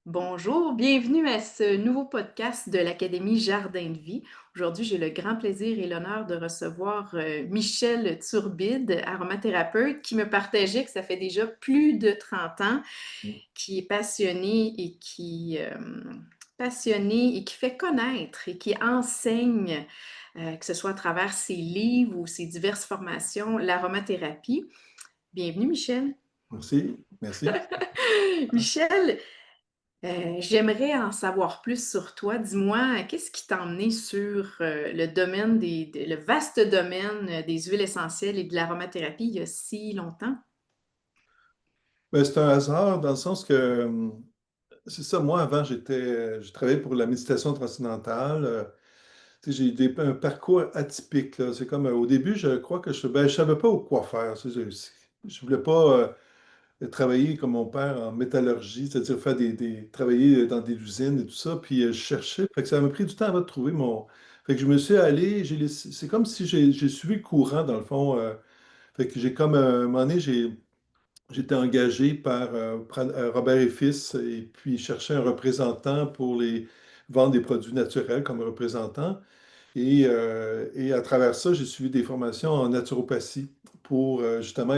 Bonjour, bienvenue à ce nouveau podcast de l'Académie Jardin de vie. Aujourd'hui, j'ai le grand plaisir et l'honneur de recevoir Michel Turbide, aromathérapeute, qui me partageait que ça fait déjà plus de 30 ans, Mmh. qui est passionné et qui fait connaître et qui enseigne, que ce soit à travers ses livres ou ses diverses formations, l'aromathérapie. Bienvenue, Michel. Merci, merci. Michel, j'aimerais en savoir plus sur toi. Dis-moi, qu'est-ce qui t'a emmené sur, le domaine le vaste domaine, des huiles essentielles et de l'aromathérapie il y a si longtemps? Ben, c'est un hasard dans le sens que, c'est ça, moi avant j'ai travaillé pour la méditation transcendantale. Tu sais, un parcours atypique, là. C'est comme, au début, je crois que je savais pas quoi faire. Tu sais, je voulais pas travailler comme mon père en métallurgie, c'est-à-dire travailler dans des usines et tout ça. Puis je cherchais. Fait que ça m'a pris du temps avant de trouver mon. Fait que je me suis allé, c'est comme si j'ai suivi le courant dans le fond. Fait que j'ai comme, un moment donné, j'étais engagé par Robert et Fils et puis je cherchais un représentant pour les vendre des produits naturels comme représentant. Et à travers ça, j'ai suivi des formations en naturopathie pour justement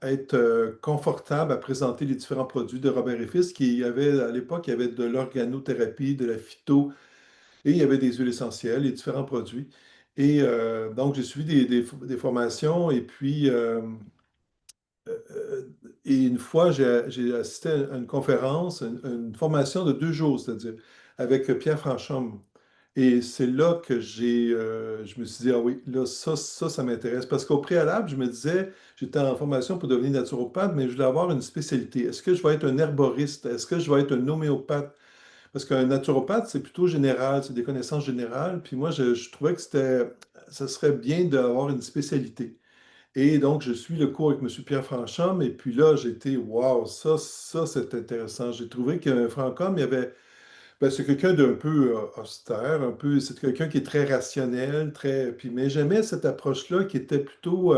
être confortable à présenter les différents produits de Robert et Fils. À l'époque, il y avait de l'organothérapie, de la phyto et il y avait des huiles essentielles, les différents produits. Donc, j'ai suivi des formations et une fois, j'ai assisté à une conférence, une formation de 2 jours, c'est-à-dire avec Pierre Franchomme. Et c'est là que je me suis dit, ah oui, là, ça m'intéresse. Parce qu'au préalable, je me disais, j'étais en formation pour devenir naturopathe, mais je voulais avoir une spécialité. Est-ce que je vais être un herboriste? Est-ce que je vais être un homéopathe? Parce qu'un naturopathe, c'est plutôt général, c'est des connaissances générales. Puis moi, je trouvais que ça serait bien d'avoir une spécialité. Et donc, je suis le cours avec M. Pierre Franchomme, et puis là, j'ai été, waouh, ça, c'est intéressant. J'ai trouvé que Franchomme, c'est quelqu'un d'un peu austère, c'est quelqu'un qui est très rationnel, mais j'aimais cette approche-là qui était plutôt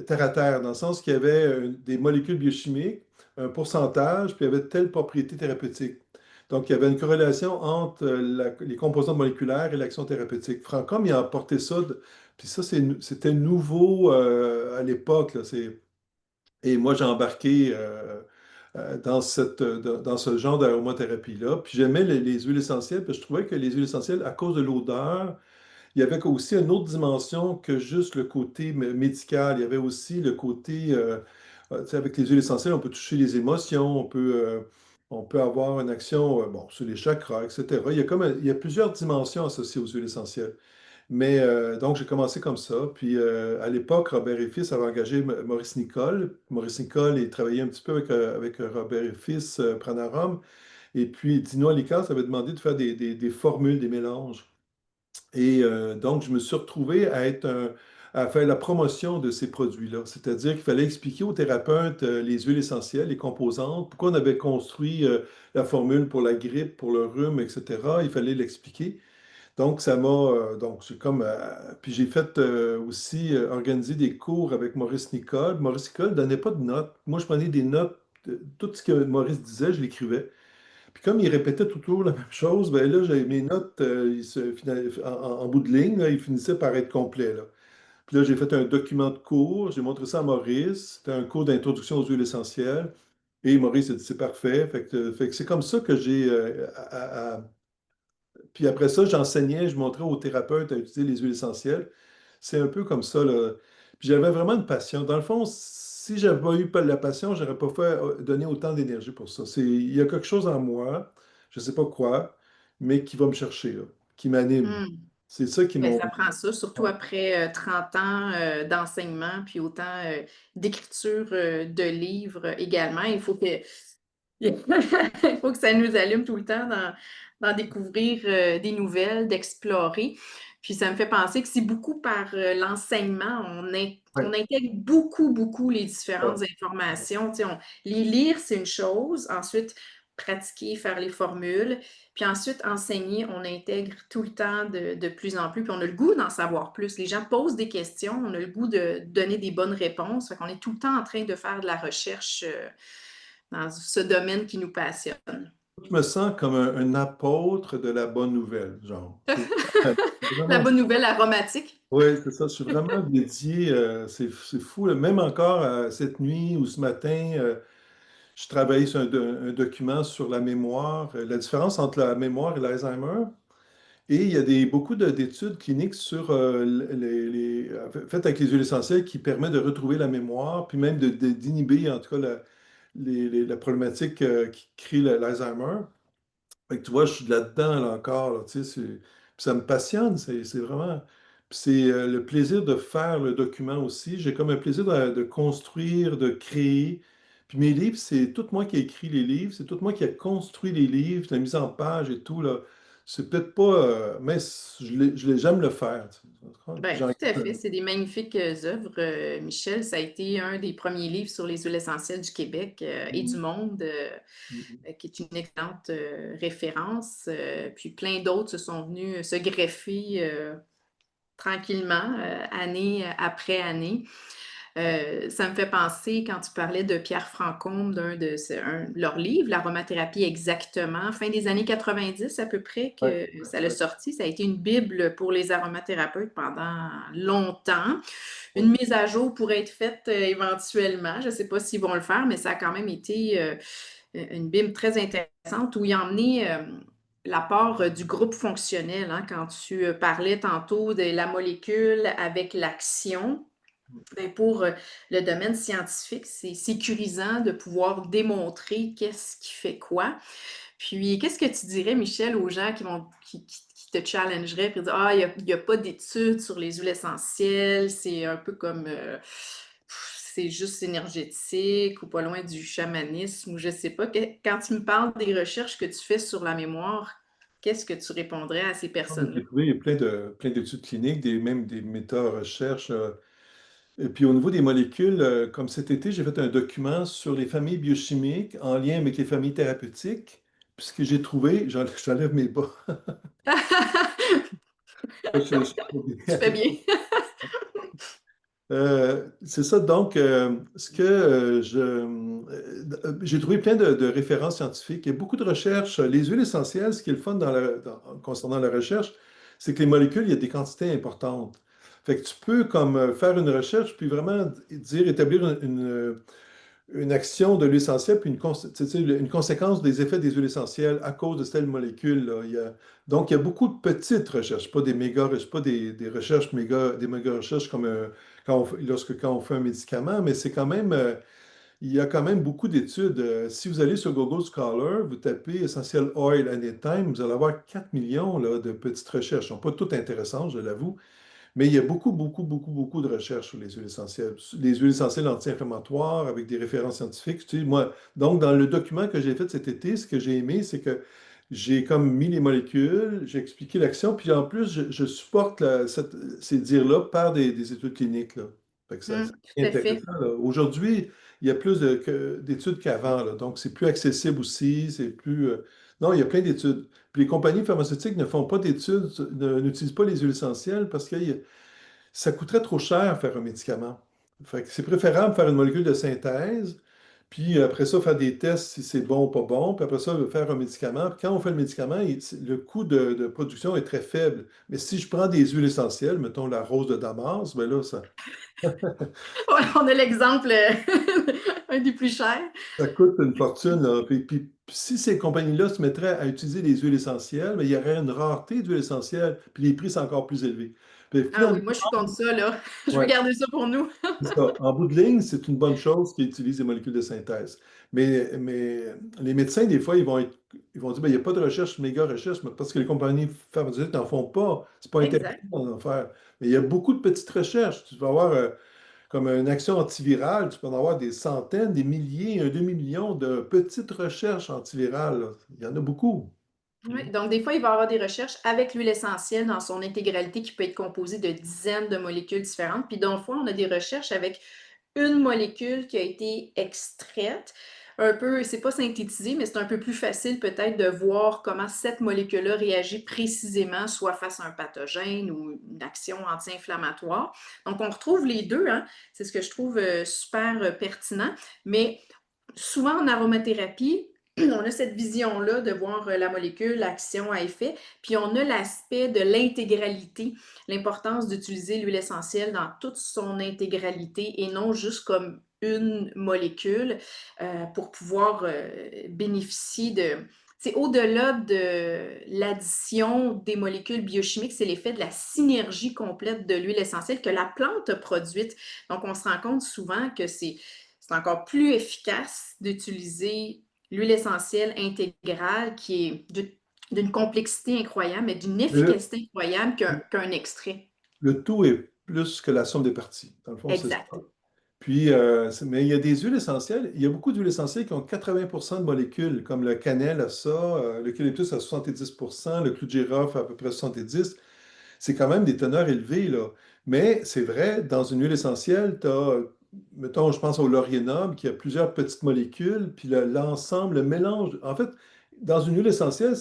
terre à terre, dans le sens qu'il y avait des molécules biochimiques, un pourcentage, puis il y avait telle propriété thérapeutique. Donc, il y avait une corrélation entre les composantes moléculaires et l'action thérapeutique. Francom, il a apporté ça, puis ça, c'était nouveau à l'époque, là. Et moi, j'ai embarqué dans ce genre d'aromathérapie-là. Puis j'aimais les huiles essentielles, puis je trouvais que les huiles essentielles, à cause de l'odeur, il y avait aussi une autre dimension que juste le côté médical. Il y avait aussi le côté, tu sais, avec les huiles essentielles, on peut toucher les émotions, on peut avoir une action, bon, sur les chakras, etc. Il y a plusieurs dimensions associées aux huiles essentielles. Mais donc, j'ai commencé comme ça. Puis à l'époque, Robert et Fils avait engagé Maurice Nicole. Maurice Nicole, il travaillait un petit peu avec Robert et Fils, Pranarum. Et puis, Dino Alicas avait demandé de faire des formules, des mélanges. Et donc, je me suis retrouvé à faire la promotion de ces produits-là. C'est-à-dire qu'il fallait expliquer aux thérapeutes les huiles essentielles, les composantes, pourquoi on avait construit la formule pour la grippe, pour le rhume, etc. Il fallait l'expliquer. Donc, donc, puis j'ai fait aussi organiser des cours avec Maurice Nicole. Maurice Nicole ne donnait pas de notes. Moi, je prenais des notes. Tout ce que Maurice disait, je l'écrivais. Puis comme il répétait toujours la même chose, ben là, mes notes, en bout de ligne, là, ils finissaient par être complets, là. Puis là, j'ai fait un document de cours, j'ai montré ça à Maurice. C'était un cours d'introduction aux huiles essentielles. Et Maurice a dit, c'est parfait. Fait que c'est comme ça que puis après ça, j'enseignais, je montrais aux thérapeutes à utiliser les huiles essentielles. C'est un peu comme ça, là. Puis j'avais vraiment une passion. Dans le fond, si j'avais pas eu la passion, j'aurais pas donné autant d'énergie pour ça. Il y a quelque chose en moi, je sais pas quoi, mais qui va me chercher, là, qui m'anime. Mmh. C'est ça qui Bien, m'ont. ça prend ça, surtout Ouais. après, 30 ans, d'enseignement, puis autant, d'écriture, de livres également. Il faut que ça nous allume tout le temps dans découvrir, des nouvelles, d'explorer. Puis ça me fait penser que c'est beaucoup par, l'enseignement, on Ouais. intègre beaucoup, beaucoup les Ouais. différentes informations. Tu sais, les lire, c'est une chose, ensuite pratiquer, faire les formules, puis ensuite enseigner, on intègre tout le temps de plus en plus, puis on a le goût d'en savoir plus. Les gens posent des questions, on a le goût de donner des bonnes réponses, fait qu'on est tout le temps en train de faire de la recherche, dans ce domaine qui nous passionne. Je me sens comme un apôtre de la bonne nouvelle, genre. C'est La vraiment, bonne nouvelle aromatique. oui, c'est ça. Je suis vraiment dédié. C'est fou, là. Même encore cette nuit ou ce matin, je travaillais sur un document sur la mémoire, la différence entre la mémoire et l'Alzheimer. Et il y a beaucoup d'études cliniques sur faites avec les huiles essentielles qui permettent de retrouver la mémoire, puis même d'inhiber en tout cas la problématique qui crée l'Alzheimer. Fait que tu vois, je suis là-dedans là, encore, là, tu sais, puis ça me passionne, c'est vraiment. Puis c'est le plaisir de faire le document aussi. J'ai comme un plaisir de construire, de créer. Puis mes livres, c'est tout moi qui ai écrit les livres, c'est tout moi qui ai construit les livres, la mise en page et tout, là. C'est peut-être pas, mais j'aime le faire. Tu sais. Puis Ben, tout à fait. C'est des magnifiques œuvres. Michel, ça a été un des premiers livres sur les huiles essentielles du Québec et du monde, qui est une excellente référence. Puis plein d'autres se sont venus se greffer tranquillement, année après année. Ça me fait penser, quand tu parlais de Pierre Francombe, de leurs livres, l'aromathérapie exactement, fin des années 90 à peu près, ouais, que ouais, ça l'a ouais, sorti. Ça a été une bible pour les aromathérapeutes pendant longtemps. ouais. Une mise à jour pourrait être faite éventuellement. Je ne sais pas s'ils vont le faire, mais ça a quand même été une bible très intéressante où il a emmené l'apport du groupe fonctionnel, hein, quand tu parlais tantôt de la molécule avec l'action. Ben, pour le domaine scientifique, c'est sécurisant de pouvoir démontrer qu'est-ce qui fait quoi. Puis, qu'est-ce que tu dirais, Michel, aux gens qui te challengeraient et dire ah, il n'y a pas d'études sur les huiles essentielles, c'est un peu comme c'est juste énergétique ou pas loin du chamanisme ou je sais pas. Quand tu me parles des recherches que tu fais sur la mémoire, qu'est-ce que tu répondrais à ces personnes-là? J'ai trouvé plein d'études cliniques, même des méta-recherches. Et puis au niveau des molécules, comme cet été, j'ai fait un document sur les familles biochimiques en lien avec les familles thérapeutiques. Puis ce que j'ai trouvé, j'enlève mes bas. Tu fais bien. C'est ça, donc, ce que j'ai trouvé plein de références scientifiques. Il y a beaucoup de recherches. Les huiles essentielles, ce qui est le fun concernant la recherche, c'est que les molécules, il y a des quantités importantes. Fait que tu peux comme faire une recherche, puis vraiment établir une action de l'huile essentielle, puis tu sais, une conséquence des effets des huiles essentielles à cause de telle molécule, là. Donc, il y a beaucoup de petites recherches, pas des méga, pas des recherches méga, des méga recherches comme quand on fait un médicament, mais c'est quand même, il y a quand même beaucoup d'études. Si vous allez sur Google Scholar, vous tapez Essential Oil Anytime, vous allez avoir 4 millions là, de petites recherches. Elles ne sont pas toutes intéressantes, je l'avoue, mais il y a beaucoup de recherches sur les huiles essentielles. Les huiles essentielles anti-inflammatoires avec des références scientifiques. Tu sais, moi, donc, dans le document que j'ai fait cet été, ce que j'ai aimé, c'est que j'ai comme mis les molécules, j'ai expliqué l'action, puis en plus, je supporte ces dires-là par des études cliniques, là. Fait que Tout c'est à fait. intéressant, là. Aujourd'hui, il y a plus d'études qu'avant, là. Donc, c'est plus accessible aussi, c'est plus... non, il y a plein d'études. Puis les compagnies pharmaceutiques ne font pas d'études, n'utilisent pas les huiles essentielles parce que ça coûterait trop cher faire un médicament. Fait que c'est préférable faire une molécule de synthèse, puis après ça, faire des tests si c'est bon ou pas bon, puis après ça, faire un médicament. Puis quand on fait le médicament, le coût de production est très faible. Mais si je prends des huiles essentielles, mettons la rose de Damas, ben là, Ouais, on a l'exemple, un des plus chers. ça coûte une fortune, là. Puis si ces compagnies-là se mettraient à utiliser les huiles essentielles, ben, il y aurait une rareté d'huiles essentielles, puis les prix sont encore plus élevés. Puis Ah finalement, oui, moi je suis contre ça, là. Je veux ouais. garder ça pour nous. C'est ça. En bout de ligne, c'est une bonne chose qu'ils utilisent les molécules de synthèse. Mais les médecins, des fois, ils vont dire, ben, il n'y a pas de recherche, méga recherche, mais parce que les compagnies pharmaceutiques n'en font pas. C'est pas intéressant Exact. d'en faire. Mais il y a beaucoup de petites recherches. Tu vas avoir comme une action antivirale, tu peux en avoir des centaines, des milliers, un demi-million de petites recherches antivirales, là. Il y en a beaucoup. Oui, donc des fois, il va y avoir des recherches avec l'huile essentielle dans son intégralité qui peut être composée de dizaines de molécules différentes. Puis d'autres fois, on a des recherches avec une molécule qui a été extraite. Un peu, c'est pas synthétisé, mais c'est un peu plus facile peut-être de voir comment cette molécule-là réagit précisément, soit face à un pathogène ou une action anti-inflammatoire. Donc, on retrouve les deux, hein? C'est ce que je trouve super pertinent. Mais souvent en aromathérapie, on a cette vision-là de voir la molécule, l'action à effet, puis on a l'aspect de l'intégralité, l'importance d'utiliser l'huile essentielle dans toute son intégralité et non juste comme une molécule pour pouvoir bénéficier de... C'est au-delà de l'addition des molécules biochimiques, c'est l'effet de la synergie complète de l'huile essentielle que la plante a produite. Donc, on se rend compte souvent que c'est encore plus efficace d'utiliser l'huile essentielle intégrale qui est d'une complexité incroyable, mais d'une Mais efficacité incroyable qu'un extrait. le tout est plus que la somme des parties. Dans le fond, c'est ça. Exact. Puis, mais il y a des huiles essentielles. Il y a beaucoup d'huiles essentielles qui ont 80% de molécules, comme le cannelle a ça, l'eucalyptus a 70%, le clou de girofle a à peu près 70. C'est quand même des teneurs élevées, là. Mais c'est vrai, dans une huile essentielle, tu as, mettons, je pense au laurier noble, qui a plusieurs petites molécules, puis l'ensemble, le mélange. En fait, dans une huile essentielle,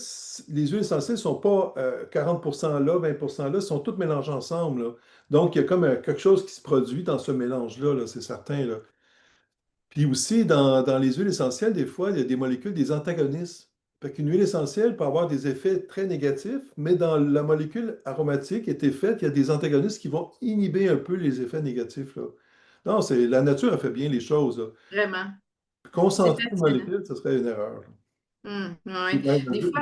les huiles essentielles ne sont pas 40% là, 20% là, sont toutes mélangées ensemble, là. Donc, il y a comme quelque chose qui se produit dans ce mélange-là, là, c'est certain, là. Puis aussi, dans les huiles essentielles, des fois, il y a des molécules, des antagonistes. Fait qu'une huile essentielle peut avoir des effets très négatifs, mais dans la molécule aromatique qui a été faite, il y a des antagonistes qui vont inhiber un peu les effets négatifs, là. Non, la nature a fait bien les choses, là. Vraiment. C'est Concentrer une fascinant. molécule, ce serait une erreur, là. Puis Ouais. même, Des fois,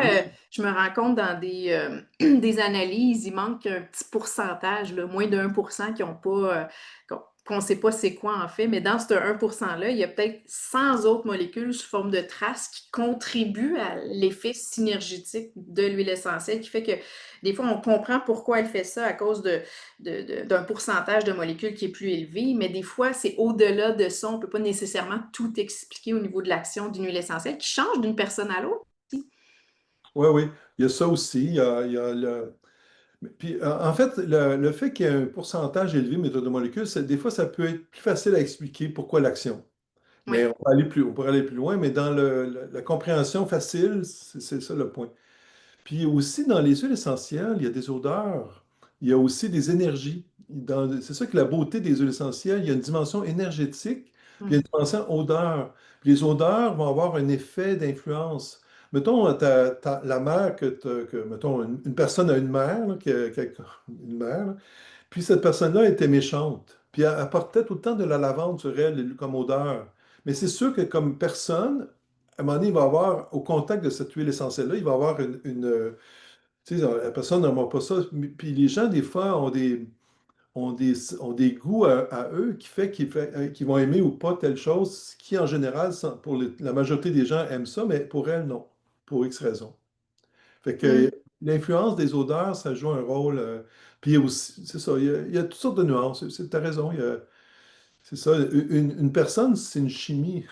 je me rends compte dans des analyses, il manque un petit pourcentage, là, moins de 1% qui ont pas, qu'on ne sait pas c'est quoi en fait, mais dans ce 1%-là, il y a peut-être 100 autres molécules sous forme de traces qui contribuent à l'effet synergétique de l'huile essentielle, qui fait que des fois, on comprend pourquoi elle fait ça à cause d'un pourcentage de molécules qui est plus élevé, mais des fois, c'est au-delà de ça. On ne peut pas nécessairement tout expliquer au niveau de l'action d'une huile essentielle qui change d'une personne à l'autre aussi. oui, oui, il y a ça aussi. Il y a Puis, en fait, le fait qu'il y ait un pourcentage élevé de molécules, des fois, ça peut être plus facile à expliquer pourquoi l'action. Oui. Mais on pourrait aller plus loin, mais dans la compréhension facile, c'est ça le point. Puis aussi, dans les huiles essentielles, il y a des odeurs, il y a aussi des énergies. C'est ça que la beauté des huiles essentielles, il y a une dimension énergétique, puis il y a une Mm. dimension odeur. Puis les odeurs vont avoir un effet d'influence. Mettons, la mère mettons, une personne a une mère, là, une mère, là, puis cette personne-là était méchante. Puis elle apportait tout le temps de la lavande sur elle comme odeur. Mais c'est sûr que comme personne, à un moment donné, il va avoir, au contact de cette huile essentielle-là, il va avoir tu sais, la personne n'aime pas ça. Puis les gens, des fois, ont des goûts à eux qu'ils vont aimer ou pas telle chose, qui en général, pour la majorité des gens aiment ça, mais pour elles, non, pour X raisons. Fait que Mm. l'influence des odeurs, ça joue un rôle. Puis il y a aussi, c'est ça, il y a toutes sortes de nuances. Tu as raison. C'est ça. Une personne, c'est une chimie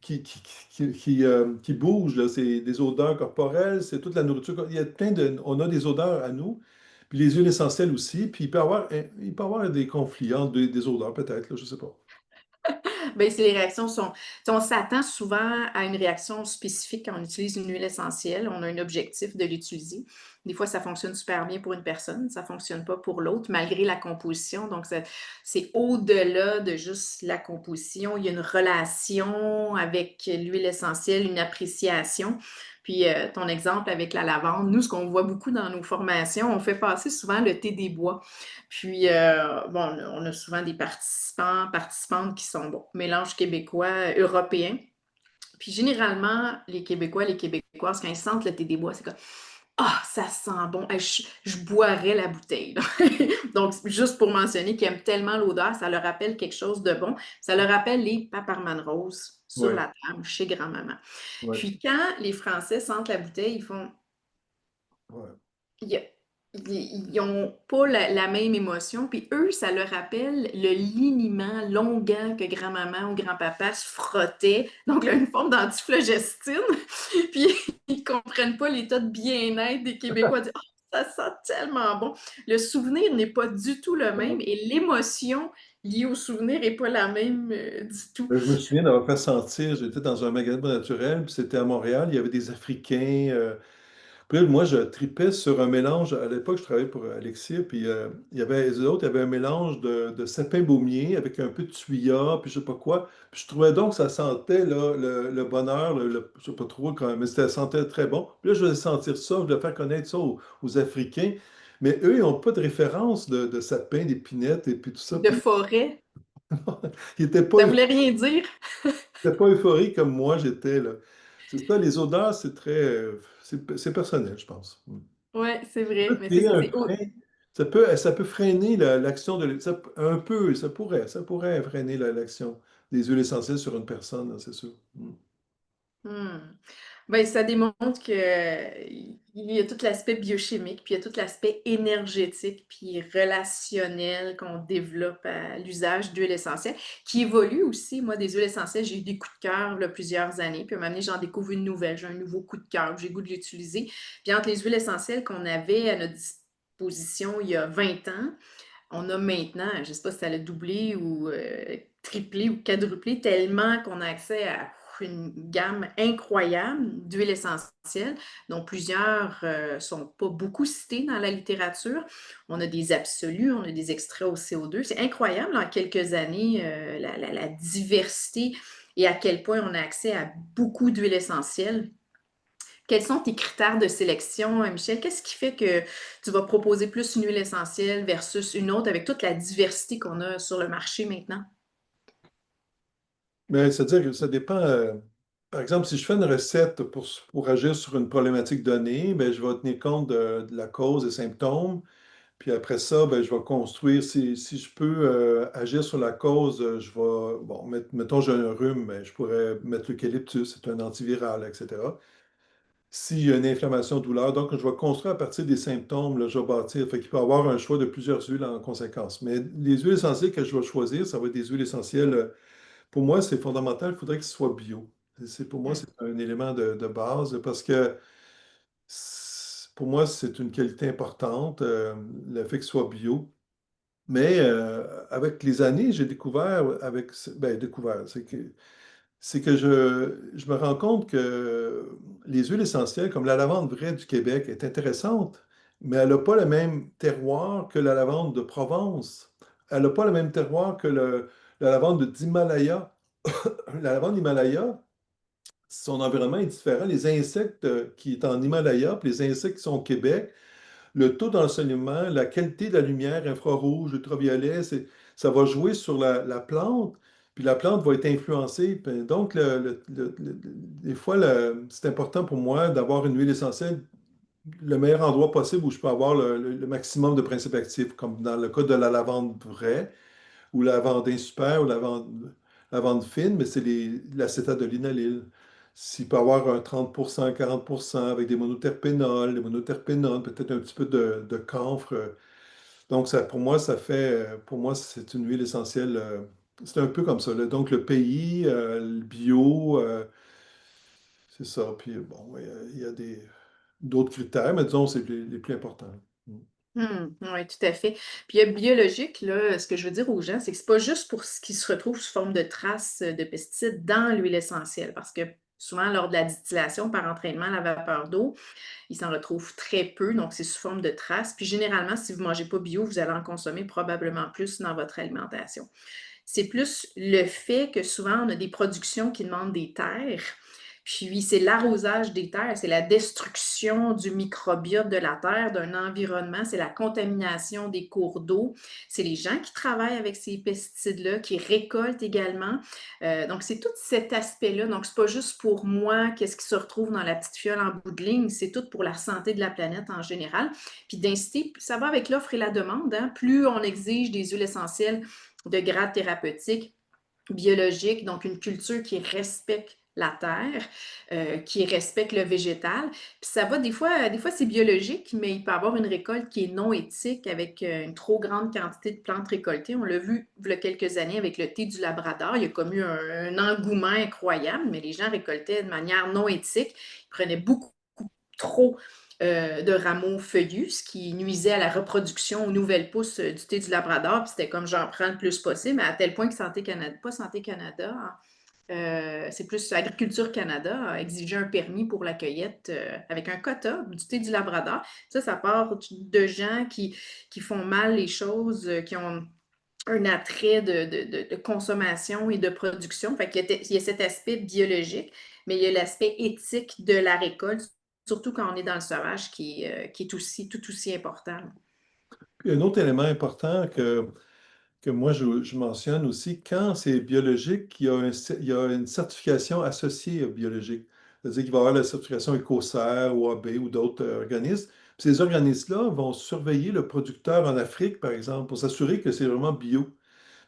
qui bouge, là. C'est des odeurs corporelles, c'est toute la nourriture. On a des odeurs à nous, puis les huiles essentielles aussi. Puis il peut y avoir des conflits entre des odeurs, peut-être, là, je sais pas. Ben, si les réactions sont... On s'attend souvent à une réaction spécifique quand on utilise une huile essentielle. On a un objectif de l'utiliser. Des fois, ça fonctionne super bien pour une personne, ça ne fonctionne pas pour l'autre, malgré la composition. Donc, c'est au-delà de juste la composition. Il y a une relation avec l'huile essentielle, une appréciation. Puis, ton exemple avec la lavande, nous, ce qu'on voit beaucoup dans nos formations, on fait passer souvent le thé des bois. Puis, bon, on a souvent des participants, participantes qui sont, bon, mélange québécois, européen. Puis, généralement, les Québécois, les Québécoises, quand ils sentent le thé des bois, c'est comme, ah, ça sent bon, hey, je boirais la bouteille. Donc, juste pour mentionner qu'ils aiment tellement l'odeur, ça leur rappelle quelque chose de bon. Ça leur rappelle les paparman roses sur Ouais, la table chez grand-maman. ouais, Puis, quand les Français sentent la bouteille, ils font, ouais. il y a- ils n'ont pas la même émotion. Puis eux, ça leur rappelle le liniment longuant que grand-maman ou grand-papa se frottait. Donc, là, une forme d'antiflogestine. Puis ils comprennent pas l'état de bien-être des Québécois. Ils disent, oh, ça sent tellement bon. Le souvenir n'est pas du tout le même et l'émotion liée au souvenir n'est pas la même du tout. Je me souviens d'avoir fait sentir, j'étais dans un magasin naturel, puis c'était à Montréal, il y avait des Africains. Puis là, moi, je tripais sur un mélange. À l'époque, je travaillais pour Alexia, puis les autres, il y avait un mélange de sapin baumier avec un peu de tuya, puis je sais pas quoi. Puis je trouvais donc que ça sentait là, le bonheur, je sais pas trop, mais ça sentait très bon. Puis là, je voulais sentir ça, je voulais faire connaître ça aux Africains. Mais eux, ils n'ont pas de référence de sapin, d'épinette et puis tout ça. De Puis forêt. ils n'étaient pas, Ça voulait rien dire. ils étaient pas euphoriques comme moi j'étais, là. C'est ça, les odeurs, c'est très, c'est personnel, je pense. Ouais, c'est vrai. Peut Mais c'est créer ça, un c'est frein. Ça peut freiner l'action un peu, ça pourrait freiner l'action des huiles essentielles sur une personne, là, c'est sûr. Mm. Hmm. Ben, ça démontre que il y a tout l'aspect biochimique, puis il y a tout l'aspect énergétique, puis relationnel qu'on développe à l'usage d'huiles essentielles, qui évolue aussi. Moi, des huiles essentielles, j'ai eu des coups de cœur là, plusieurs années, puis à un moment donné, j'en découvre une nouvelle, j'ai un nouveau coup de cœur, j'ai le goût de l'utiliser. Puis entre les huiles essentielles qu'on avait à notre disposition il y a 20 ans, on a maintenant, je ne sais pas si ça a doublé ou triplé ou quadruplé, tellement qu'on a accès à une gamme incroyable d'huiles essentielles, dont plusieurs ne sont pas beaucoup citées dans la littérature. On a des absolus, on a des extraits au CO2. C'est incroyable en quelques années la diversité et à quel point on a accès à beaucoup d'huiles essentielles. Quels sont tes critères de sélection, Michel? Qu'est-ce qui fait que tu vas proposer plus une huile essentielle versus une autre avec toute la diversité qu'on a sur le marché maintenant? Mais c'est-à-dire que ça dépend. Par exemple, si je fais une recette pour agir sur une problématique donnée, ben, je vais tenir compte de la cause et symptômes. Puis après ça, ben, je vais construire. Si je peux agir sur la cause, je vais. Bon, mettons, j'ai un rhume, ben, je pourrais mettre l'eucalyptus, c'est un antiviral, etc. S'il y a une inflammation, douleur, donc je vais construire à partir des symptômes, là, je vais bâtir. Fait qu'il peut y avoir un choix de plusieurs huiles en conséquence. Mais les huiles essentielles que je vais choisir, ça va être des huiles essentielles. Pour moi, c'est fondamental, il faudrait que ce soit bio. Pour moi, Hmm. c'est un élément de base parce que pour moi, c'est une qualité importante, le fait que ce soit bio. Mais avec les années, j'ai découvert, découvert, c'est que je me rends compte que les huiles essentielles, comme la lavande vraie du Québec, est intéressante, mais elle n'a pas le même terroir que la lavande de Provence. Elle n'a pas le même terroir que la lavande d'Himalaya. La lavande Himalaya, son environnement est différent. Les insectes qui sont en Himalaya, puis les insectes qui sont au Québec, le taux d'ensoleillement, la qualité de la lumière infrarouge, ultraviolet, ça va jouer sur la plante, puis la plante va être influencée. Puis donc, des fois, c'est important pour moi d'avoir une huile essentielle, le meilleur endroit possible où je peux avoir le maximum de principes actifs, comme dans le cas de la lavande vraie ou la lavande super ou la lavande fine, mais c'est l'acétate de linalyle. S'il peut avoir un 30%, 40% avec des monoterpénols, des monoterpénones, peut-être un petit peu de camphre. Donc, ça, pour moi, pour moi, c'est une huile essentielle. C'est un peu comme ça, là. Donc, le pays, le bio, c'est ça. Puis, bon, ouais, il y a d'autres critères, mais disons, c'est les plus importants. Mm. Oui, tout à fait. Puis il y a biologique, là, ce que je veux dire aux gens, c'est que c'est pas juste pour ce qui se retrouve sous forme de traces de pesticides dans l'huile essentielle, parce que souvent, lors de la distillation par entraînement à la vapeur d'eau, il s'en retrouve très peu, donc c'est sous forme de traces. Puis généralement, si vous ne mangez pas bio, vous allez en consommer probablement plus dans votre alimentation. C'est plus le fait que souvent, on a des productions qui demandent des terres. Puis, c'est l'arrosage des terres, c'est la destruction du microbiote de la terre, d'un environnement, c'est la contamination des cours d'eau. C'est les gens qui travaillent avec ces pesticides-là, qui récoltent également. Donc, c'est tout cet aspect-là. Donc, c'est pas juste pour moi, qu'est-ce qui se retrouve dans la petite fiole en bout de ligne, c'est tout pour la santé de la planète en général. Puis, d'inciter, ça va avec l'offre et la demande. Hein? Plus on exige des huiles essentielles de grade thérapeutique, biologique, donc une culture qui respecte la terre, qui respecte le végétal. Puis ça va, des fois c'est biologique, mais il peut y avoir une récolte qui est non éthique avec une trop grande quantité de plantes récoltées. On l'a vu il y a quelques années avec le thé du Labrador. Il y a comme eu un engouement incroyable, mais les gens récoltaient de manière non éthique. Ils prenaient beaucoup trop de rameaux feuillus, ce qui nuisait à la reproduction aux nouvelles pousses du thé du Labrador. Puis c'était comme j'en prends le plus possible, mais à tel point que Santé Canada, pas Santé Canada, C'est plus Agriculture Canada a exigé un permis pour la cueillette avec un quota du thé du Labrador. Ça part de gens qui font mal les choses, qui ont un attrait de consommation et de production. Fait qu'il y a cet aspect biologique, mais il y a l'aspect éthique de la récolte, surtout quand on est dans le sauvage, qui est aussi tout aussi important. Puis un autre élément important que moi je mentionne aussi, quand c'est biologique, il y a une certification associée au biologique. C'est-à-dire qu'il va y avoir la certification Écossaire ou AB ou d'autres organismes. Puis ces organismes-là vont surveiller le producteur en Afrique, par exemple, pour s'assurer que c'est vraiment bio.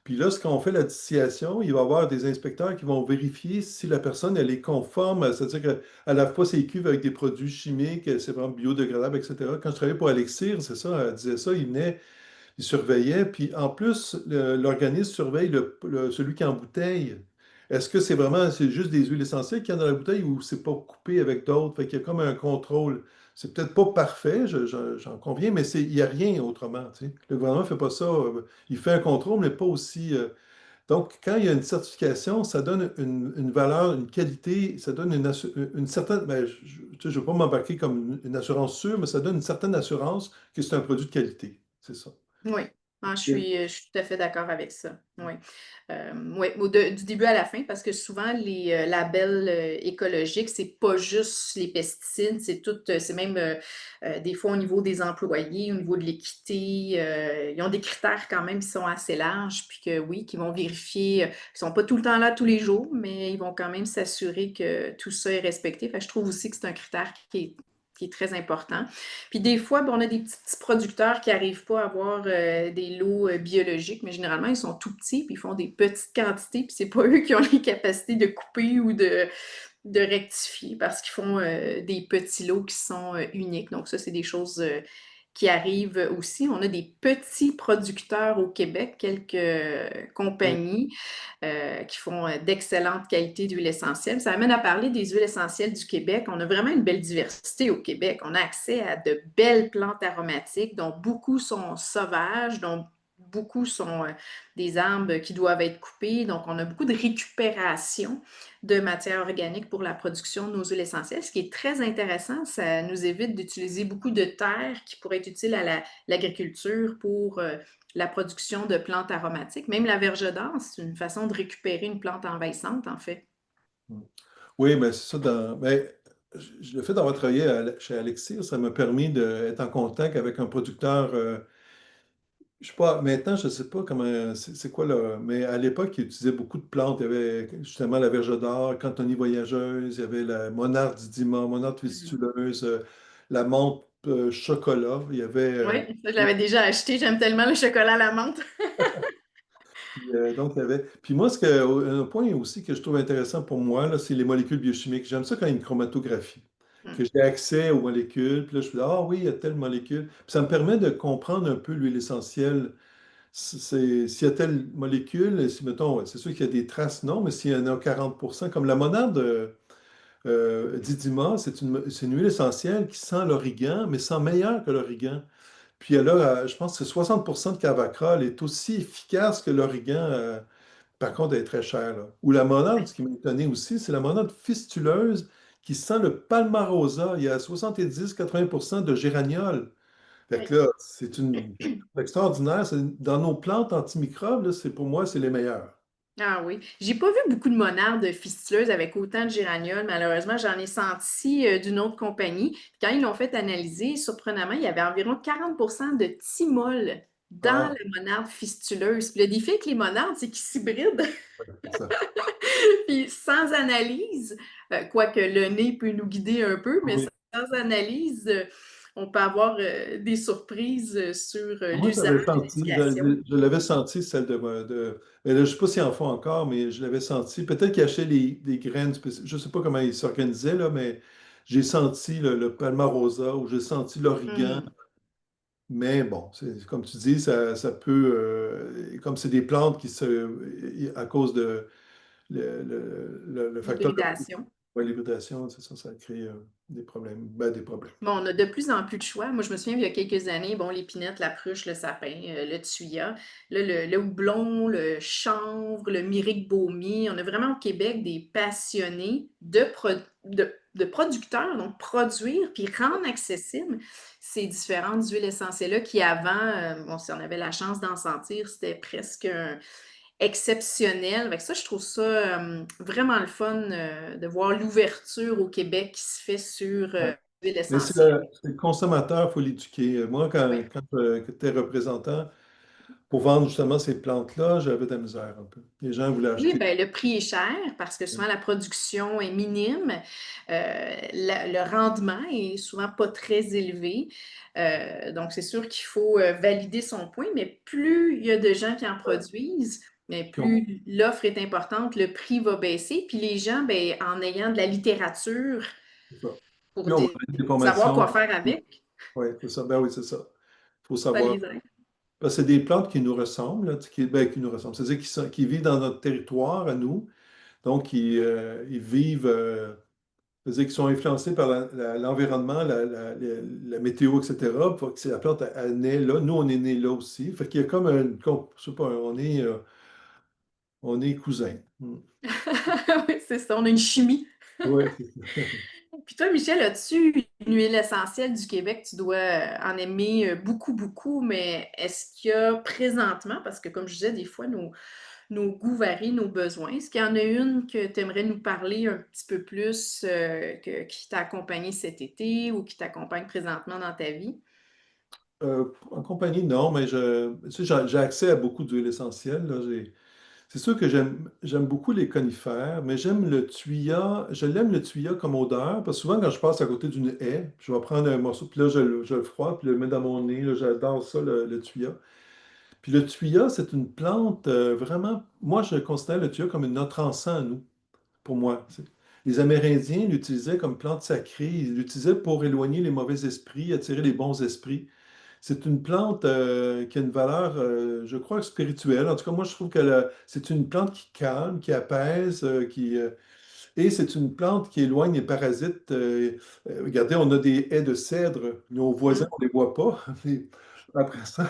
Puis là, quand on fait la distillation, il va y avoir des inspecteurs qui vont vérifier si la personne, elle est conforme, c'est-à-dire qu'elle ne lave pas ses cuves avec des produits chimiques, c'est vraiment biodégradable, etc. Quand je travaillais pour Alexir, c'est ça, elle disait ça, il surveillait, puis en plus, l'organisme surveille celui qui embouteille. Est-ce que c'est juste des huiles essentielles qu'il y a dans la bouteille ou c'est pas coupé avec d'autres? Fait qu'il y a comme un contrôle. C'est peut-être pas parfait, j'en conviens, mais il n'y a rien autrement, tu sais. Le gouvernement ne fait pas ça. Il fait un contrôle, mais pas aussi. Donc, quand il y a une certification, ça donne une valeur, une qualité, ça donne une certaine. Ben, je ne veux pas m'embarquer comme une assurance sûre, mais ça donne une certaine assurance que c'est un produit de qualité. C'est ça. Oui. Ah, Bien. je suis tout à fait d'accord avec ça. Oui. Oui, du début à la fin, parce que souvent, les labels écologiques, c'est pas juste les pesticides, c'est tout, c'est même des fois au niveau des employés, au niveau de l'équité. Ils ont des critères quand même qui sont assez larges, puis que oui, qui vont vérifier, ils sont pas tout le temps là tous les jours, mais ils vont quand même s'assurer que tout ça est respecté. Fait que je trouve aussi que c'est un critère qui est très important. Puis des fois, ben, on a des petits producteurs qui n'arrivent pas à avoir des lots biologiques, mais généralement, ils sont tout petits, puis ils font des petites quantités, puis c'est pas eux qui ont les capacités de couper ou de rectifier parce qu'ils font des petits lots qui sont uniques. Donc ça, c'est des choses qui arrivent aussi. On a des petits producteurs au Québec, quelques Oui. compagnies qui font d'excellentes qualités d'huile essentielle. Ça amène à parler des huiles essentielles du Québec. On a vraiment une belle diversité au Québec. On a accès à de belles plantes aromatiques dont beaucoup sont sauvages, dont beaucoup sont des arbres qui doivent être coupés. Donc, on a beaucoup de récupération de matière organique pour la production de nos huiles essentielles, ce qui est très intéressant. Ça nous évite d'utiliser beaucoup de terre qui pourrait être utile à l'agriculture pour la production de plantes aromatiques. Même la verge d'or, c'est une façon de récupérer une plante envahissante, en fait. Oui, mais c'est ça. Le fait d'avoir travaillé chez Alexis, ça m'a permis d'être en contact avec un producteur. Je sais pas, maintenant, je ne sais pas comment, c'est quoi là, mais à l'époque, il utilisait beaucoup de plantes. Il y avait justement la verge d'or, Cantonie voyageuse, il y avait la monarde didima, monarde Mm. fistuleuse, la menthe chocolat. Il y avait. Oui, ça, je l'avais déjà acheté. J'aime tellement le chocolat à la menthe. Donc, il y avait. Puis moi, un point aussi que je trouve intéressant pour moi, là, c'est les molécules biochimiques. J'aime ça quand il y a une chromatographie, que Mm. j'ai accès aux molécules. Puis là, je me dis, ah oui, il y a telle molécule. Puis ça me permet de comprendre un peu l'huile essentielle. S'il y a telle molécule, si mettons, ouais, c'est sûr qu'il y a des traces, non, mais s'il y en a 40%, comme la monade Didima, c'est une huile essentielle qui sent l'origan, mais sent meilleur que l'origan. Puis elle a, je pense que c'est 60% de cavacrol est aussi efficace que l'origan. Par contre, elle est très chère, là. Ou la monade, ce qui m'a étonné aussi, c'est la monade fistuleuse qui sent le palmarosa. Il y a 70-80% de géraniol. Fait Oui. que là, c'est extraordinaire. Dans nos plantes antimicrobes, là, pour moi, c'est les meilleurs. Ah oui. J'ai pas vu beaucoup de monardes fistuleuses avec autant de géraniol. Malheureusement, j'en ai senti d'une autre compagnie. Quand ils l'ont fait analyser, surprenamment, il y avait environ 40% de thymol dans Ah, la monarde fistuleuse. Puis le défi avec les monardes, c'est qu'ils s'hybrident. c'est ça. Puis sans analyse, quoique le nez peut nous guider un peu, mais Oui. sans analyse, on peut avoir des surprises sur Moi, l'usage, j'avais senti, l'utilisation. je l'avais senti, celle mais là, je ne sais pas s'ils en font encore, mais je l'avais senti. Peut-être qu'ils achetaient des graines spécifiques. Je ne sais pas comment ils s'organisaient, là, mais j'ai senti le palmarosa ou j'ai senti l'origan. Mhm. Mais bon, comme tu dis, ça peut, comme c'est des plantes à cause de le facteur L'hybridation. Ouais, l'hybridation, c'est ça, ça crée des problèmes. Ben, des problèmes. Bon, on a de plus en plus de choix. Moi, je me souviens, il y a quelques années, bon, l'épinette, la pruche, le sapin, le thuya, là, le houblon, le chanvre, le myrique baumier. On a vraiment au Québec des passionnés de producteurs, donc produire puis rendre accessible ces différentes huiles essentielles-là qui avant, bon, si on avait la chance d'en sentir, c'était presque exceptionnel. Fait que ça, je trouve ça vraiment le fun de voir l'ouverture au Québec qui se fait sur Ouais. l'huile Mais essentielle. c'est le consommateur, il faut l'éduquer. Moi, Oui. quand j'étais représentant, pour vendre justement ces plantes-là, j'avais de la misère un peu. Les gens voulaient Oui, acheter. ben le prix est cher parce que souvent la production est minime, le rendement est souvent pas très élevé. Donc c'est sûr qu'il faut valider son point, mais plus il y a de gens qui en produisent, mais Puis on, plus l'offre est importante, le prix va baisser. Puis les gens, ben, en ayant de la littérature c'est ça. pour Plus on va donner des savoir quoi formations. faire avec, Oui, c'est ça. Ben oui, c'est ça. Il faut ça savoir. les aide. Parce que c'est des plantes qui nous ressemblent, là, qui nous ressemblent. C'est-à-dire qui vivent dans notre territoire à nous. Donc, ils vivent, c'est-à-dire qu'ils sont influencés par l'environnement, la météo, etc. Pour que la plante, elle naît là. Nous, on est nés là aussi. Fait qu'il y a comme je sais pas, on est cousins. Mm. Oui, c'est ça, on a une chimie. Ouais, c'est ça. Puis toi, Michel, as-tu une huile essentielle du Québec? Tu dois en aimer beaucoup, beaucoup, mais est-ce qu'il y a présentement, parce que comme je disais, des fois, nos goûts varient, nos besoins, est-ce qu'il y en a une que tu aimerais nous parler un petit peu plus, qui t'a accompagné cet été ou qui t'accompagne présentement dans ta vie? En compagnie, non, mais tu sais, j'ai accès à beaucoup d'huiles essentielles. Là. C'est sûr que j'aime beaucoup les conifères, mais j'aime le tuya. Je l'aime le tuya comme odeur, parce que souvent, quand je passe à côté d'une haie, je vais prendre un morceau, puis là, je le frotte, puis je le mets dans mon nez. Là, j'adore ça, le tuya. Puis le tuya, c'est une plante vraiment. Moi, je considère le tuya comme notre encens à nous, pour moi. Les Amérindiens l'utilisaient comme plante sacrée. Ils l'utilisaient pour éloigner les mauvais esprits, attirer les bons esprits. C'est une plante qui a une valeur, je crois, spirituelle. En tout cas, moi, je trouve que c'est une plante qui calme, qui apaise, et c'est une plante qui éloigne les parasites. Regardez, on a des haies de cèdre. Nos voisins, Hmm. on ne les voit pas. Mais après ça,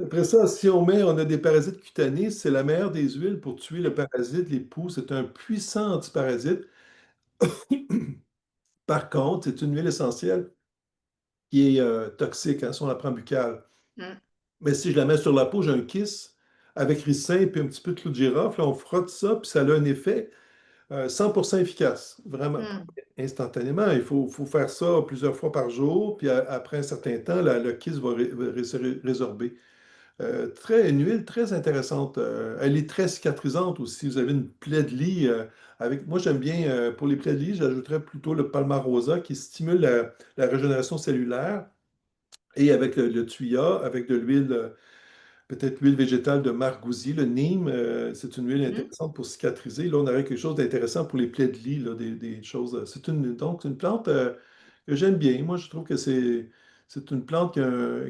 après ça, si on a des parasites cutanés, c'est la meilleure des huiles pour tuer le parasite, les poux. C'est un puissant antiparasite. Par contre, c'est une huile essentielle qui est toxique, hein, si on la prend buccale. Hmm. Mais si je la mets sur la peau, j'ai un kiss avec ricin puis un petit peu de clou de girofle. Là, on frotte ça, puis ça a un effet 100% efficace. Vraiment, Hmm. instantanément. Il faut faire ça plusieurs fois par jour, puis après un certain temps, le kiss va se résorber. Une huile très intéressante. Elle est très cicatrisante aussi. Vous avez une plaie de lit. Moi, j'aime bien, pour les plaies de lit, j'ajouterais plutôt le palmarosa qui stimule la régénération cellulaire. Et avec le tuya, avec de l'huile, peut-être l'huile végétale de margousie, le neem, c'est une huile Hmm. intéressante pour cicatriser. Là, on aurait quelque chose d'intéressant pour les plaies de lit, là, des choses. Donc, une plante que j'aime bien. Moi, je trouve que c'est une plante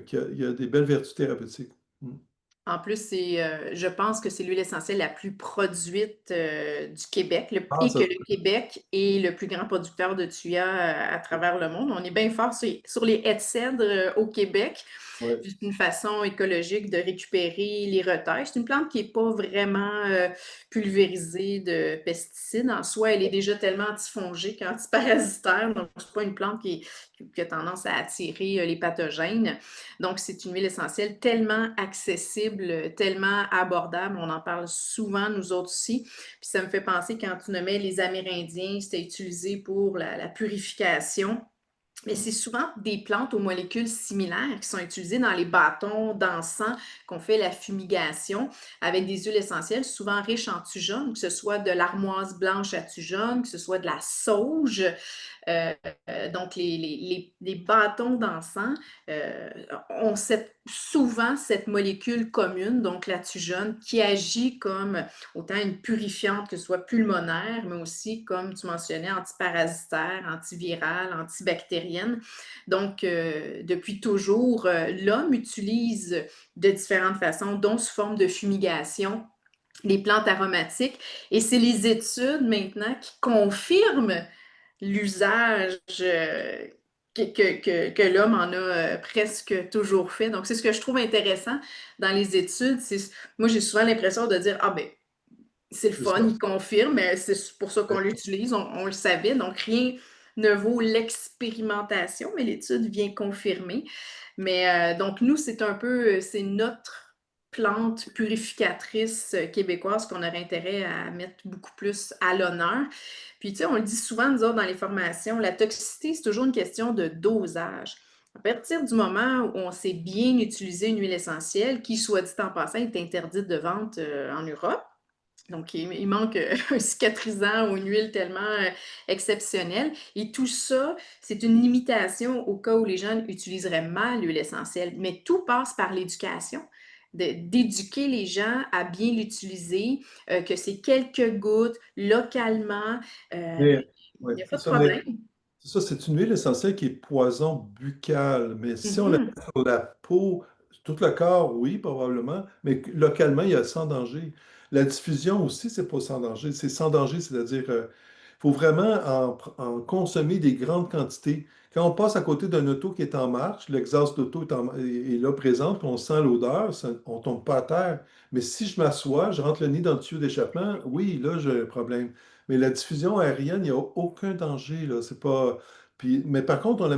qui a des belles vertus thérapeutiques. Mm. En plus, je pense que c'est l'huile essentielle la plus produite du Québec Ah, et que ça, le Québec est le plus grand producteur de tuya à travers le monde. On est bien fort sur les haies de cèdre au Québec. ouais. C'est une façon écologique de récupérer les retailles. C'est une plante qui n'est pas vraiment pulvérisée de pesticides. En soi, elle est déjà tellement antifongique, antiparasitaire. Donc, ce n'est pas une plante qui a tendance à attirer les pathogènes. Donc, c'est une huile essentielle tellement accessible, tellement abordable. On en parle souvent, nous autres aussi. Puis ça me fait penser, quand tu nommais les Amérindiens, c'était utilisé pour la purification. Mais c'est souvent des plantes aux molécules similaires qui sont utilisées dans les bâtons d'encens qu'on fait la fumigation avec des huiles essentielles, souvent riches en thujone, que ce soit de l'armoise blanche à thujone, que ce soit de la sauge. Euh, donc, les bâtons d'encens ont souvent cette molécule commune, donc la thujone, qui agit comme autant une purifiante, que ce soit pulmonaire, mais aussi, comme tu mentionnais, antiparasitaire, antivirale, antibactérienne. Donc, depuis toujours, l'homme utilise de différentes façons, dont sous forme de fumigation, les plantes aromatiques. Et c'est les études maintenant qui confirment l'usage que l'homme en a presque toujours fait. Donc, c'est ce que je trouve intéressant dans les études. Moi, j'ai souvent l'impression de dire, ah ben, c'est le C'est fun, ça. il confirme, mais c'est pour ça qu'on Ouais. l'utilise, on le savait. Donc, rien ne vaut l'expérimentation, mais l'étude vient confirmer. Mais donc, nous, c'est un peu, c'est notre plante purificatrice québécoise qu'on aurait intérêt à mettre beaucoup plus à l'honneur. Puis, tu sais, on le dit souvent, nous autres, dans les formations, la toxicité, c'est toujours une question de dosage. À partir du moment où on sait bien utiliser une huile essentielle, qui, soit dit en passant, est interdite de vente en Europe, donc, il manque un cicatrisant ou une huile tellement exceptionnelle. Et tout ça, c'est une limitation au cas où les jeunes utiliseraient mal l'huile essentielle. Mais tout passe par l'éducation, d'éduquer les gens à bien l'utiliser, que c'est quelques gouttes, localement. Il Mais, ouais, n'y a pas c'est de ça, mais problème. c'est ça, c'est une huile essentielle qui est poison buccal. Mais si on la Mhm. met sur la peau, tout le corps, oui, probablement, mais localement, il y a sans danger. La diffusion aussi, c'est pas sans danger. C'est sans danger, c'est-à-dire, il faut vraiment en consommer des grandes quantités. Quand on passe à côté d'un auto qui est en marche, l'exhaust d'auto est là présent, puis on sent l'odeur, on tombe pas à terre. Mais si je m'assois, je rentre le nez dans le tuyau d'échappement, oui, là, j'ai un problème. Mais la diffusion aérienne, il n'y a aucun danger, là. C'est pas. Puis, mais par contre, on la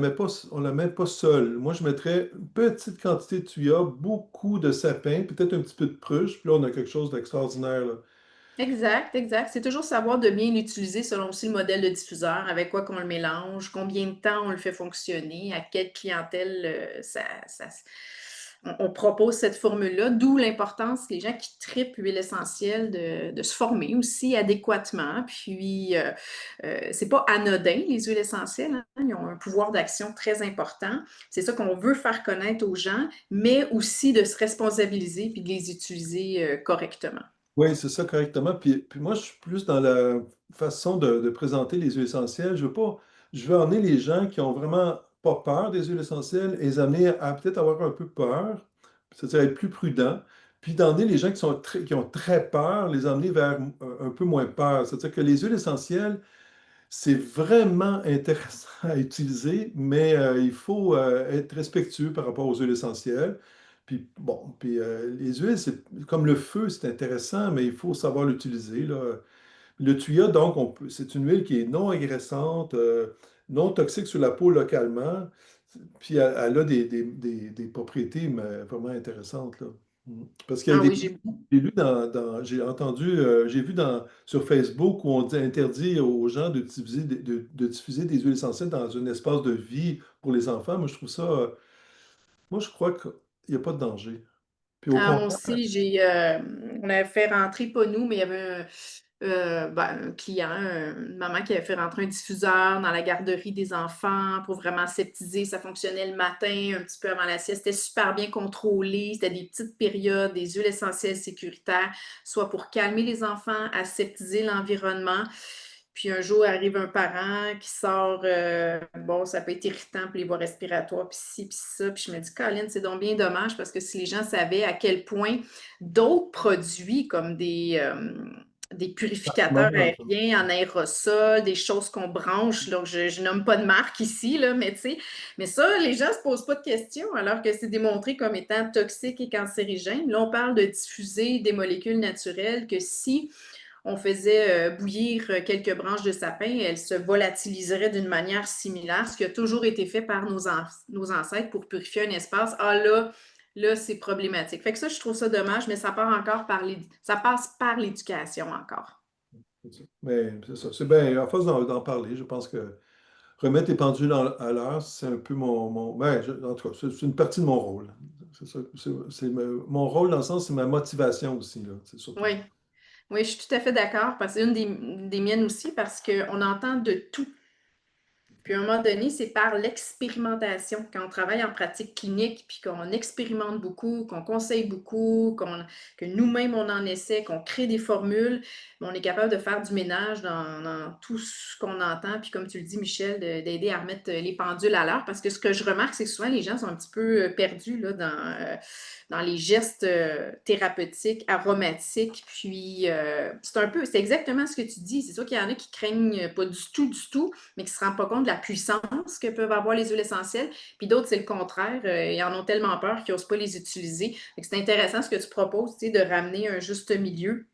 met pas seule. Moi, je mettrais une petite quantité de tuya, beaucoup de sapin, peut-être un petit peu de pruche, puis là, on a quelque chose d'extraordinaire, là. Exact, exact. C'est toujours savoir de bien l'utiliser selon aussi le modèle de diffuseur, avec quoi qu'on le mélange, combien de temps on le fait fonctionner, à quelle clientèle on propose cette formule-là, d'où l'importance, les gens qui tripent l'huile essentielle, de se former aussi adéquatement. Puis, c'est pas anodin, les huiles essentielles, hein. Ils ont un pouvoir d'action très important. C'est ça qu'on veut faire connaître aux gens, mais aussi de se responsabiliser puis de les utiliser correctement. Oui, c'est ça correctement. Puis moi, je suis plus dans la façon de présenter les huiles essentielles. Je veux emmener les gens qui ont vraiment pas peur des huiles essentielles et les amener à peut-être avoir un peu peur, c'est-à-dire être plus prudent. Puis d'emmener les gens qui ont très peur, les emmener vers un peu moins peur. C'est-à-dire que les huiles essentielles, c'est vraiment intéressant à utiliser, mais il faut être respectueux par rapport aux huiles essentielles. Puis bon, puis les huiles, c'est comme le feu, c'est intéressant, mais il faut savoir l'utiliser, là. Le tuya, donc, c'est une huile qui est non agressante, non toxique sur la peau localement, puis elle a des propriétés mais vraiment intéressantes, là. Mm. Parce qu'il y a Ah des. oui, j'ai J'ai lu j'ai entendu, j'ai vu sur Facebook où on dit interdit aux gens d'utiliser, de diffuser des huiles essentielles dans un espace de vie pour les enfants. Moi, je trouve ça, moi, je crois qu'il n'y a pas de danger. Puis au moi contraire, aussi, on avait fait rentrer, pas nous, mais il y avait un client, une maman qui avait fait rentrer un diffuseur dans la garderie des enfants pour vraiment aseptiser. Ça fonctionnait le matin, un petit peu avant la sieste. C'était super bien contrôlé. C'était des petites périodes, des huiles essentielles sécuritaires, soit pour calmer les enfants, aseptiser l'environnement. Puis un jour arrive un parent qui sort, bon, ça peut être irritant pour les voies respiratoires, puis ci, puis ça. Puis je me dis, Colin, c'est donc bien dommage parce que si les gens savaient à quel point d'autres produits comme des purificateurs aériens en aérosol, des choses qu'on branche. Donc, je nomme pas de marque ici, là, mais tu sais, mais ça, les gens se posent pas de questions alors que c'est démontré comme étant toxique et cancérigène. Là, on parle de diffuser des molécules naturelles que si on faisait bouillir quelques branches de sapin, elles se volatiliseraient d'une manière similaire, ce qui a toujours été fait par nos ancêtres pour purifier un espace. Ah là, c'est problématique. Fait que ça, je trouve ça dommage, mais ça passe par l'éducation encore. mais c'est ça. C'est bien, à force d'en parler, je pense que remettre les pendules à l'heure, c'est un peu en tout cas, c'est une partie de mon rôle. C'est ça. Mon rôle dans le sens, c'est ma motivation aussi, là. C'est surtout. Oui, oui, je suis tout à fait d'accord, parce que c'est une des miennes aussi, parce qu'on entend de tout. Puis à un moment donné, c'est par l'expérimentation. Quand on travaille en pratique clinique, puis qu'on expérimente beaucoup, qu'on conseille beaucoup, que nous-mêmes on en essaie, qu'on crée des formules, on est capable de faire du ménage dans tout ce qu'on entend. Puis comme tu le dis, Michel, d'aider à remettre les pendules à l'heure. Parce que ce que je remarque, c'est que souvent les gens sont un petit peu perdus là, dans les gestes thérapeutiques, aromatiques. Puis c'est exactement ce que tu dis. C'est sûr qu'il y en a qui craignent pas du tout, mais qui ne se rendent pas compte de la puissance que peuvent avoir les huiles essentielles. Puis d'autres, c'est le contraire. Ils en ont tellement peur qu'ils n'osent pas les utiliser. C'est intéressant ce que tu proposes, tu sais, de ramener un juste milieu,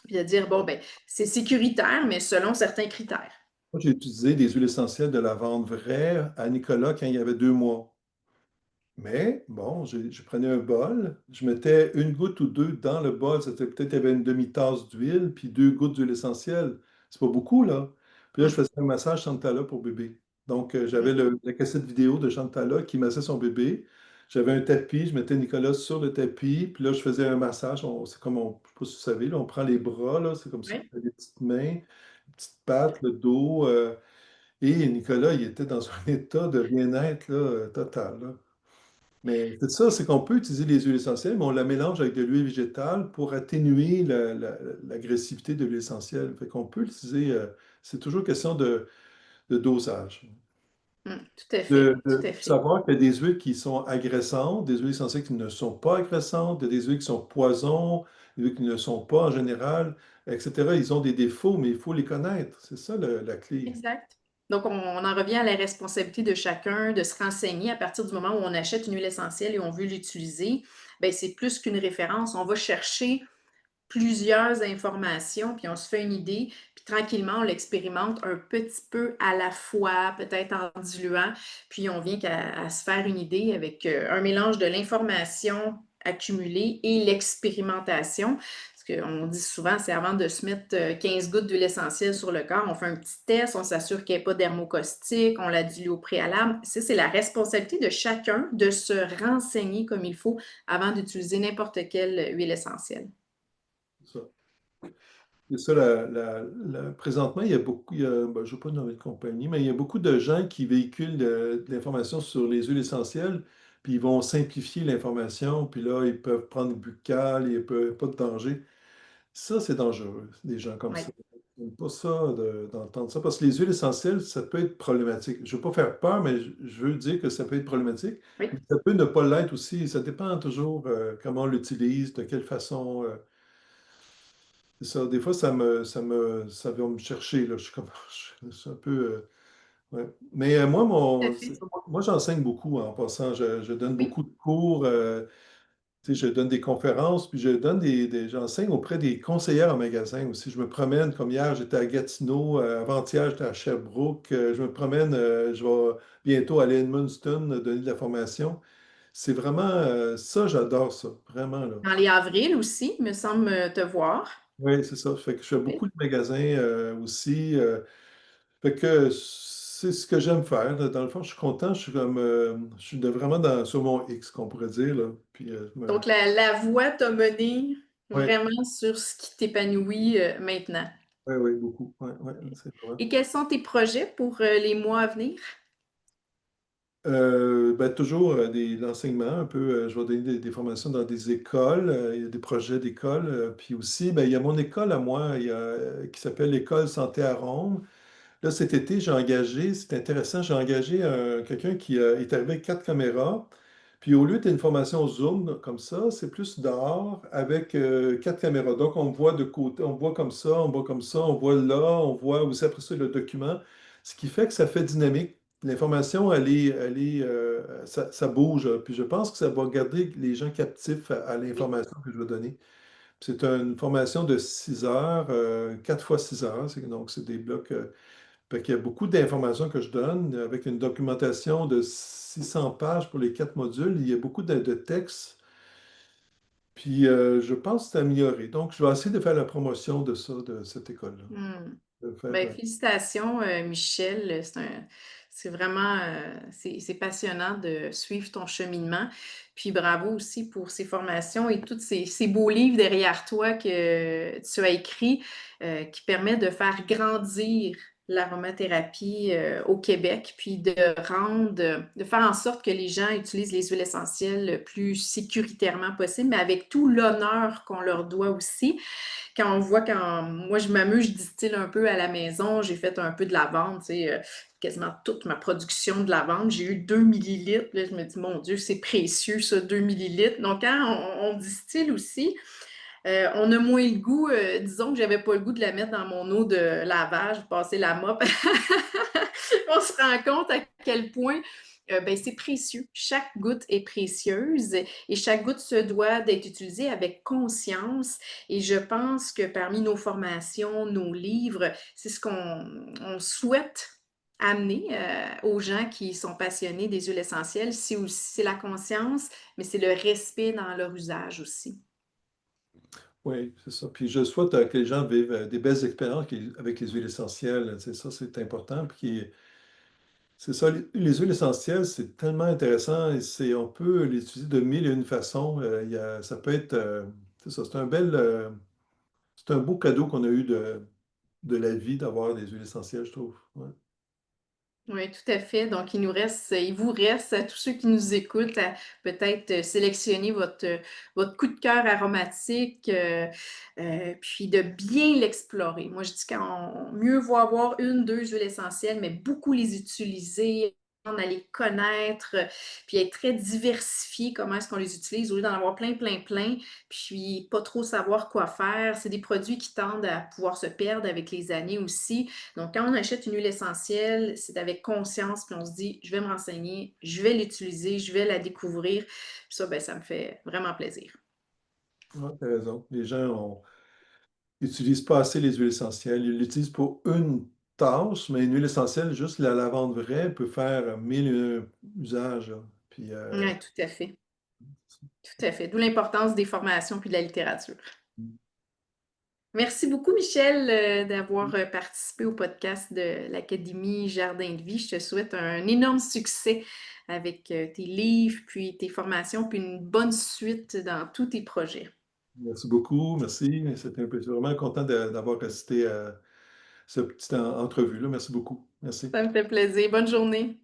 puis de dire, bon, ben, c'est sécuritaire, mais selon certains critères. Moi, j'ai utilisé des huiles essentielles de lavande vraie à Nicolas quand il y avait 2 mois. Mais bon, je prenais un bol, je mettais une goutte ou deux dans le bol. C'était peut-être qu'il y avait une demi-tasse d'huile, puis 2 gouttes d'huile essentielle. C'est pas beaucoup, là. Puis là, je Hum, faisais un massage Chantala pour bébé. Donc, j'avais hum. la cassette vidéo de Chantala qui massait son bébé. J'avais un tapis, je mettais Nicolas sur le tapis, puis là, je faisais un massage. C'est comme, je sais pas si vous savez, là, on prend les bras, là, c'est comme ça, Oui, les petites mains, les petites pattes, le dos. Et Nicolas, il était dans un état de bien-être, là, total, là. Mais c'est ça, c'est qu'on peut utiliser les huiles essentielles, mais on la mélange avec de l'huile végétale pour atténuer l'agressivité de l'huile essentielle. Fait qu'on peut l'utiliser, c'est toujours question de dosage. tout à fait, tout à Faut fait. savoir qu'il y a des huiles qui sont agressantes, des huiles essentielles qui ne sont pas agressantes, il y a des huiles qui sont poison, des huiles qui ne le sont pas en général, etc. Ils ont des défauts, mais il faut les connaître. C'est ça la clé. Exact. Donc, on en revient à la responsabilité de chacun de se renseigner à partir du moment où on achète une huile essentielle et on veut l'utiliser. Ben, c'est plus qu'une référence. On va chercher plusieurs informations, puis on se fait une idée, puis tranquillement, on l'expérimente un petit peu à la fois, peut-être en diluant, puis on vient qu'à se faire une idée avec un mélange de l'information accumulée et l'expérimentation. Parce qu'on dit souvent, c'est avant de se mettre 15 gouttes d'huile essentielle sur le corps, on fait un petit test, on s'assure qu'il n'y ait pas d'hermocaustique, on la dilue au préalable. Ça, c'est la responsabilité de chacun de se renseigner comme il faut avant d'utiliser n'importe quelle huile essentielle. C'est ça. C'est ça, présentement, il y a beaucoup, ben, je ne veux pas nommer de compagnie, mais il y a beaucoup de gens qui véhiculent de l'information sur les huiles essentielles, puis ils vont simplifier l'information, puis là, ils peuvent prendre du buccal, il n'y a pas de danger. Ça, c'est dangereux, des gens comme Oui. ça. J'aime pas ça d'entendre ça, parce que les huiles essentielles, ça peut être problématique. Je ne veux pas faire peur, mais je veux dire que ça peut être problématique, Oui. mais ça peut ne pas l'être aussi. Ça dépend toujours comment on l'utilise, de quelle façon. C'est ça, des fois, ça vient me chercher, là. Je suis comme, je suis un peu, ouais. Mais moi, Tout à c'est fait. ça, moi, j'enseigne beaucoup en passant. Je donne Oui. beaucoup de cours, tu sais, je donne des conférences, puis je donne j'enseigne auprès des conseillères en magasin aussi. Je me promène, comme hier, j'étais à Gatineau, avant-hier, j'étais à Sherbrooke, je me promène, je vais bientôt aller à Edmundston, donner de la formation. C'est vraiment, ça, j'adore ça, vraiment, là. Dans les avrils aussi, me semble te voir. Oui, c'est ça. Fait que je fais Oui. beaucoup de magasins aussi. Fait que c'est ce que j'aime faire, là. Dans le fond, je suis content. Je suis comme, je suis vraiment sur mon X, qu'on pourrait dire, là. Puis, Donc, la voie t'a mené ouais, vraiment sur ce qui t'épanouit maintenant. ouais, ouais, beaucoup. Ouais, ouais, c'est vrai. Et quels sont tes projets pour les mois à venir? Ben, toujours l'enseignement, un peu. Je vais donner des formations dans des écoles. Il y a des projets d'école. Puis aussi, ben, il y a mon école à moi, qui s'appelle l'École Santé à Rome. Là, cet été, j'ai engagé, c'est intéressant, j'ai engagé quelqu'un qui est arrivé avec 4 caméras. Puis au lieu d'une formation Zoom comme ça, c'est plus dehors avec 4 caméras. Donc, on voit de côté, on voit comme ça, on voit comme ça, on voit là, on voit aussi après ça le document. Ce qui fait que ça fait dynamique. L'information, ça bouge. Puis je pense que ça va garder les gens captifs à Oui. l'information que je vais donner. C'est une formation de 6 heures, 4 fois 6 heures. Donc, c'est des blocs. Fait qu'il y a beaucoup d'informations que je donne avec une documentation de 600 pages pour les 4 modules. Il y a beaucoup de textes. Puis je pense que c'est amélioré. Donc, je vais essayer de faire la promotion de ça, de cette école-là. Hmm. De faire, Ben, félicitations, Michel. C'est vraiment, c'est passionnant de suivre ton cheminement. Puis bravo aussi pour ces formations et tous ces beaux livres derrière toi que tu as écrits qui permettent de faire grandir l'aromathérapie, au Québec, puis de faire en sorte que les gens utilisent les huiles essentielles le plus sécuritairement possible, mais avec tout l'honneur qu'on leur doit aussi. Quand moi je m'amuse, je distille un peu à la maison, j'ai fait un peu de lavande, tu sais, quasiment toute ma production de lavande, j'ai eu 2 millilitres. Là, je me dis: «Mon Dieu, c'est précieux ça, 2 millilitres». Donc quand on distille aussi, on a moins le goût, disons que j'avais pas le goût de la mettre dans mon eau de lavage, passer la mop. On se rend compte à quel point, ben, c'est précieux. Chaque goutte est précieuse et chaque goutte se doit d'être utilisée avec conscience et je pense que parmi nos formations, nos livres, c'est ce qu'on souhaite amener, aux gens qui sont passionnés des huiles essentielles. C'est la conscience, mais c'est le respect dans leur usage aussi. Oui, c'est ça. Puis je souhaite, que les gens vivent, des belles expériences avec les huiles essentielles, c'est ça, c'est important. Puis c'est ça, les huiles essentielles, c'est tellement intéressant et on peut les utiliser de mille et une façons. Ça peut être, c'est ça, c'est un beau cadeau qu'on a eu de la vie d'avoir des huiles essentielles, je trouve. Ouais. Oui, tout à fait. Donc, il vous reste à tous ceux qui nous écoutent à peut-être sélectionner votre coup de cœur aromatique, puis de bien l'explorer. Moi, je dis mieux vaut avoir une, deux huiles essentielles, mais beaucoup les utiliser, apprendre à les connaître, puis être très diversifié, comment est-ce qu'on les utilise, au lieu d'en avoir plein, plein, plein, puis pas trop savoir quoi faire. C'est des produits qui tendent à pouvoir se perdre avec les années aussi. Donc, quand on achète une huile essentielle, c'est avec conscience, puis on se dit, je vais me renseigner, je vais l'utiliser, je vais la découvrir. Puis ça, ben, ça me fait vraiment plaisir. Ouais, t'as raison. N'utilisent pas assez les huiles essentielles. Ils l'utilisent pour une tâche, mais une huile essentielle, juste la lavande vraie, peut faire mille et un usages, là. Puis, Oui, tout à fait. Tout à fait. D'où l'importance des formations puis de la littérature. Merci beaucoup, Michel, d'avoir participé au podcast de l'Académie Jardin de Vie. Je te souhaite un énorme succès avec tes livres, puis tes formations, puis une bonne suite dans tous tes projets. merci beaucoup, merci. C'était un plaisir. Vraiment content d'avoir assisté à cette petite entrevue-là. Merci beaucoup. Merci. Ça me fait plaisir. Bonne journée.